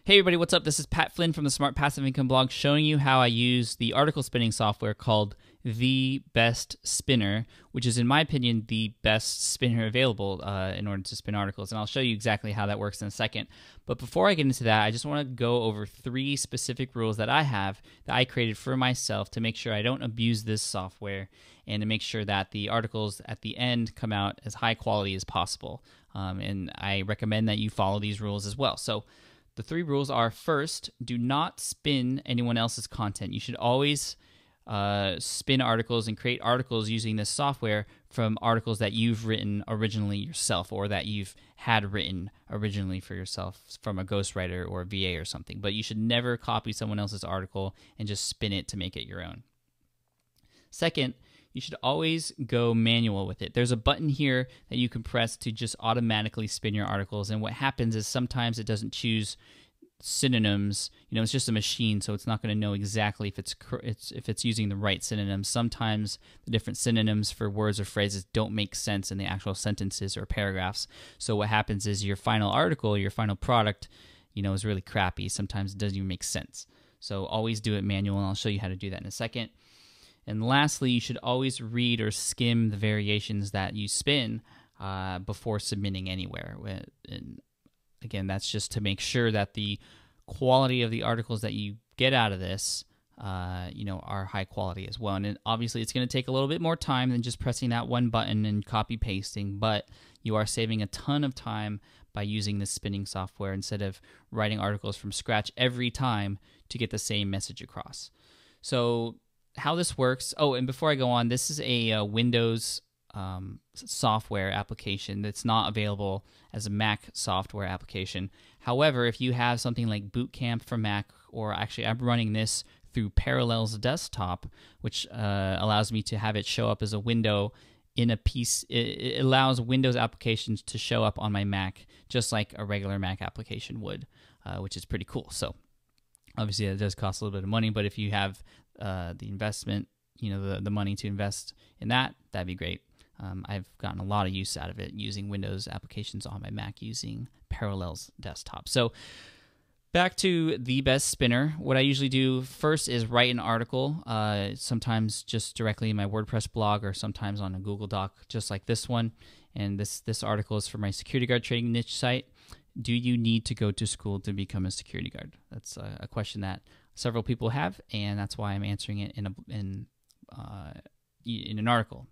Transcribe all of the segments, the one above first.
Hey everybody, what's up? This is Pat Flynn from the Smart Passive Income blog showing you how I use the article spinning software called The Best Spinner, which is in my opinion the best spinner available in order to spin articles. And I'll show you exactly how that works in a second. But before I get into that, I just want to go over 3 specific rules that I have that I created for myself to make sure I don't abuse this software and to make sure that the articles at the end come out as high quality as possible. And I recommend that you follow these rules as well. So the 3 rules are: first, do not spin anyone else's content. You should always spin articles and create articles using this software from articles that you've written originally yourself or that you've had written originally for yourself from a ghostwriter or a VA or something. But you should never copy someone else's article and just spin it to make it your own. Second, you should always go manual with it. There's a button here that you can press to just automatically spin your articles, and what happens is sometimes it doesn't choose synonyms. You know, it's just a machine, so it's not going to know exactly if it's using the right synonyms. Sometimes the different synonyms for words or phrases don't make sense in the actual sentences or paragraphs. So what happens is your final article, your final product, you know, is really crappy. Sometimes it doesn't even make sense. So always do it manual, and I'll show you how to do that in a second. And lastly, you should always read or skim the variations that you spin before submitting anywhere. And again, that's just to make sure that the quality of the articles that you get out of this, you know, are high quality as well. And obviously, it's going to take a little bit more time than just pressing that one button and copy pasting, but you are saving a ton of time by using this spinning software instead of writing articles from scratch every time to get the same message across. So how this works. Oh, and before I go on, this is a Windows software application that's not available as a Mac software application. However, if you have something like Boot Camp for Mac, or actually I'm running this through Parallels Desktop, which allows me to have it show up as a window in a piece. It allows Windows applications to show up on my Mac just like a regular Mac application would, which is pretty cool. So obviously it does cost a little bit of money, but if you have the investment, you know, the money to invest in that, that'd be great. I've gotten a lot of use out of it using Windows applications on my Mac using Parallels Desktop. So back to The Best Spinner. What I usually do first is write an article, sometimes just directly in my WordPress blog or sometimes on a Google Doc, just like this one. And this article is for my security guard training niche site. Do you need to go to school to become a security guard? That's a question that several people have, and that's why I'm answering it in an article.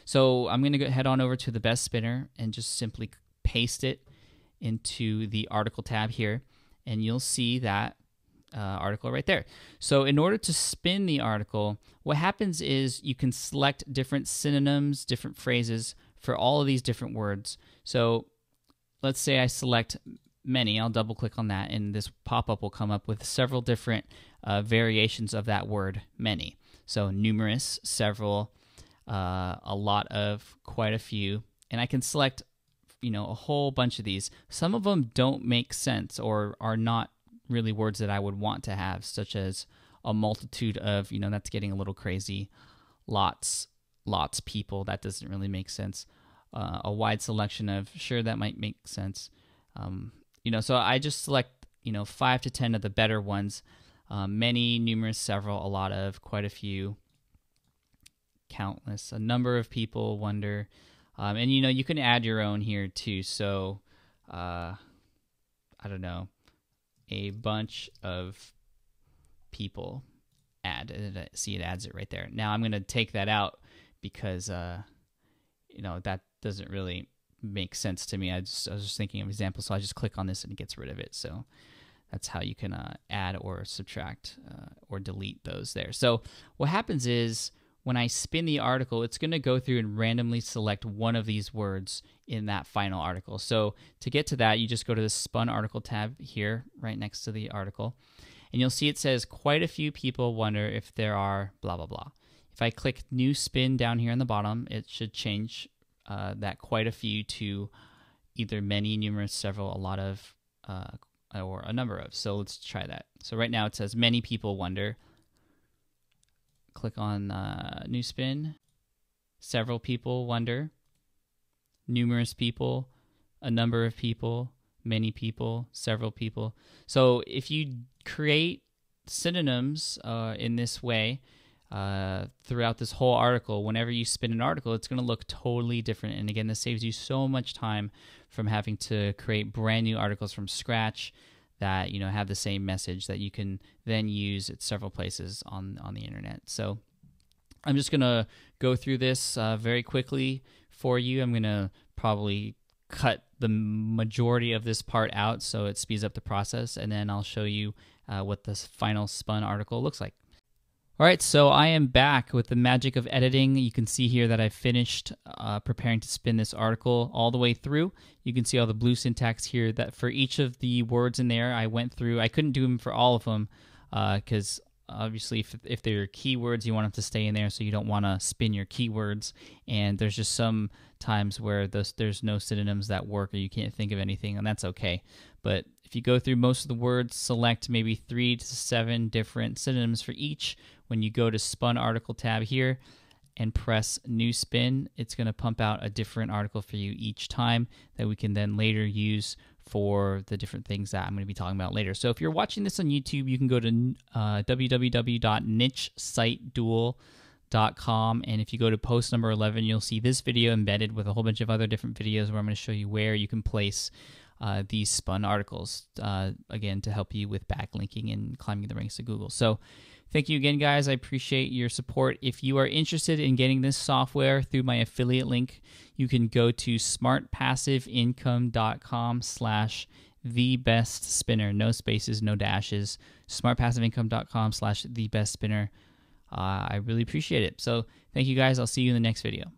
So I'm going to head on over to The Best Spinner and just simply paste it into the article tab here, and you'll see that article right there. So in order to spin the article, what happens is you can select different synonyms, different phrases for all of these different words. So let's say I select many. I'll double click on that, and this pop-up will come up with several different variations of that word many. So numerous, several, a lot of, quite a few, and I can select, you know, a whole bunch of these. Some of them don't make sense or are not really words that I would want to have, such as a multitude of, you know, that's getting a little crazy. Lots, people, that doesn't really make sense. A wide selection of, sure, that might make sense. You know, so I just select, you know, 5 to 10 of the better ones. Many, numerous, several, a lot of, quite a few, countless, a number of people, wonder. And, you know, you can add your own here too. So, I don't know, a bunch of people add. See, it adds it right there. Now I'm going to take that out because, you know, that doesn't really make sense to me. I was just thinking of examples, so I just click on this and it gets rid of it. So that's how you can add or subtract or delete those there. So what happens is when I spin the article, it's going to go through and randomly select one of these words in that final article. So to get to that, you just go to the Spun Article tab here, right next to the article, and you'll see it says, quite a few people wonder if there are blah, blah, blah. If I click New Spin down here on the bottom, it should change that quite a few to either many, numerous, several, a lot of, or a number of. So let's try that. So right now it says many people wonder. Click on New Spin. Several people wonder. Numerous people. A number of people. many people, several people. So if you create synonyms in this way throughout this whole article, whenever you spin an article, it's going to look totally different. And again, this saves you so much time from having to create brand new articles from scratch that have the same message that you can then use at several places on the internet. So I'm just going to go through this very quickly for you. I'm going to probably cut the majority of this part out so it speeds up the process, and then I'll show you what this final spun article looks like. All right, so I am back with the magic of editing. You can see here that I finished preparing to spin this article all the way through. You can see all the blue syntax here that for each of the words in there I went through. I couldn't do them for all of them because obviously if they're keywords, you want them to stay in there, so you don't want to spin your keywords. And there's just some times where there's no synonyms that work or you can't think of anything, and that's okay. But if you go through most of the words, select maybe 3 to 7 different synonyms for each. When you go to Spun Article tab here and press New Spin, it's going to pump out a different article for you each time that we can then later use for the different things that I'm going to be talking about later. So if you're watching this on YouTube, you can go to www.nichesiteduel.com, and if you go to post number 11, you'll see this video embedded with a whole bunch of other different videos where I'm going to show you where you can place these spun articles, again, to help you with backlinking and climbing the ranks of Google. So thank you again, guys. I appreciate your support. If you are interested in getting this software through my affiliate link, you can go to smartpassiveincome.com/thebestspinner. No spaces, no dashes. smartpassiveincome.com/thebestspinner. I really appreciate it. So thank you, guys. I'll see you in the next video.